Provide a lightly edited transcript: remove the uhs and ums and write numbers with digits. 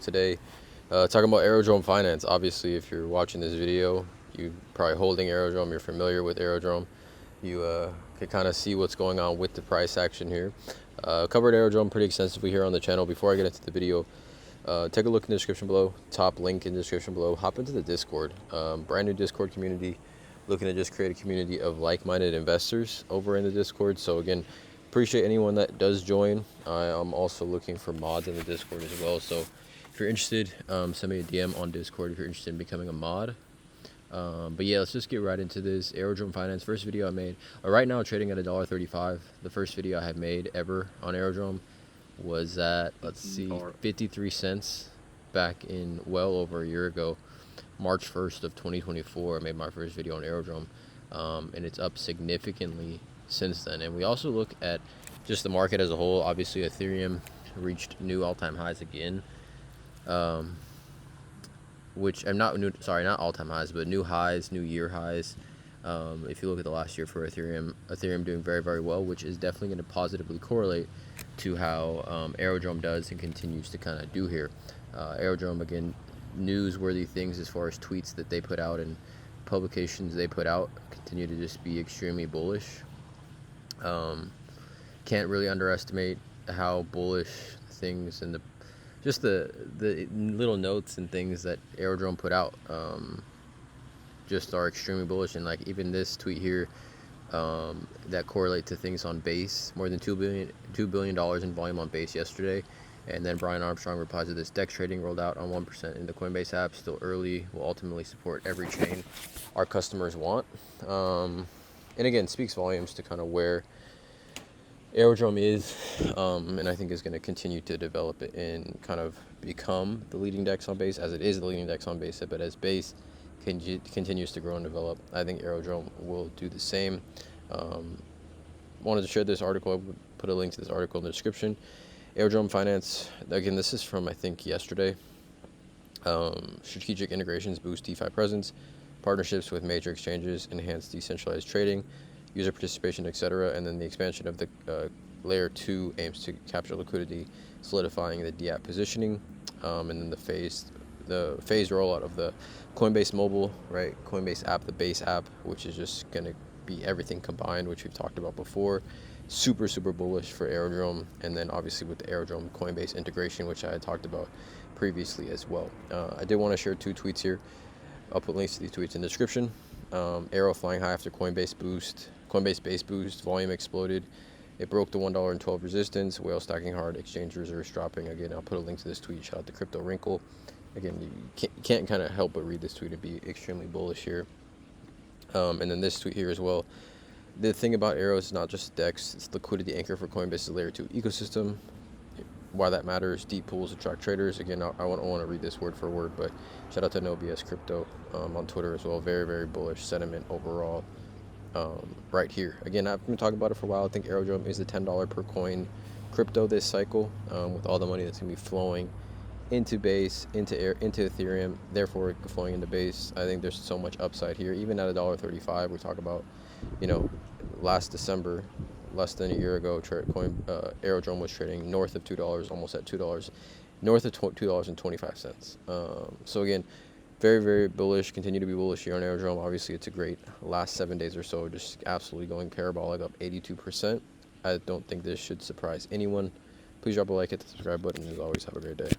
Today, talking about Aerodrome finance. Obviously, if you're watching this video, you're probably holding Aerodrome, you're familiar with Aerodrome. You can kind of see what's going on with the price action here. Covered Aerodrome pretty extensively here on the channel. Before I get into the video, take a look in the description below, top link in the description below. Hop into the Discord, brand new Discord community, looking to just create a community of like-minded investors over in the Discord. So again, appreciate anyone that does join. I'm also looking for mods in the Discord as well. So if you're interested, send me a DM on Discord if you're interested in becoming a mod. But yeah, let's just get right into this. Aerodrome Finance, first video I made. Right now trading at $1.35. The first video I had made ever on Aerodrome was at, let's see, 53 cents back in well over a year ago. March 1st of 2024, I made my first video on Aerodrome, and it's up significantly since then. And we also look at just the market as a whole. Obviously, Ethereum reached new all-time highs again, which I'm not all-time highs, but new highs, new year highs. If you look at the last year for Ethereum doing very, very well, which is definitely going to positively correlate to how Aerodrome does and continues to kind of do here. Aerodrome, again, newsworthy things as far as tweets that they put out and publications they put out continue to just be extremely bullish. Can't really underestimate how bullish things and the little notes and things that Aerodrome put out just are extremely bullish. And like even this tweet here that correlate to things on Base, more than $2 billion in volume on Base yesterday. And then Brian Armstrong replies to this: DEX trading rolled out on 1% in the Coinbase app, still early, will ultimately support every chain our customers want. And again, speaks volumes to kind of where Aerodrome is, and I think is going to continue to develop it and kind of become the leading DEX on Base, as it is the leading DEX on Base. But as Base continues to grow and develop, I think Aerodrome will do the same. Wanted to share this article. I would put a link to this article in the description. Aerodrome Finance, again, this is from, I think, yesterday. Strategic integrations boost DeFi presence, partnerships with major exchanges, enhance decentralized trading, user participation, etc. And then the expansion of the layer 2 aims to capture liquidity, solidifying the DApp positioning. And then the phased rollout of the Coinbase mobile, right? Coinbase app, the Base app, which is just going to be everything combined, which we've talked about before. Super bullish for Aerodrome. And then obviously with the Aerodrome Coinbase integration, which I had talked about previously as well. I did want to share two tweets here. I'll put links to these tweets in the description. Aero flying high after Coinbase base boost, volume exploded. It broke the $1.12 resistance. Whale stacking hard, exchange reserves dropping. Again, I'll put a link to this tweet. Shout out to Crypto Wrinkle. Again, you can't kind of help but read this tweet and be extremely bullish here. And then this tweet here as well. The thing about Aero is not just DEX, it's liquidity anchor for Coinbase's layer 2 ecosystem. Why that matters: deep pools attract traders. Again, I want to read this word for word, but shout out to NoBS Crypto on Twitter as well. Very bullish sentiment overall right here. Again, I've been talking about it for a while. I think Aerodrome is the $10 per coin crypto this cycle, with all the money that's going to be flowing into Base, into Ethereum, therefore flowing into Base. I think there's so much upside here. Even at $1.35, we talk about, last December, less than a year ago, Aerodrome was trading north of $2, almost at $2, north of $2.25. So again, very bullish. Continue to be bullish here on Aerodrome. Obviously, it's a great last 7 days or so, just absolutely going parabolic, up 82%. I don't think this should surprise anyone. Please drop a like, hit the subscribe button, and as always, have a great day.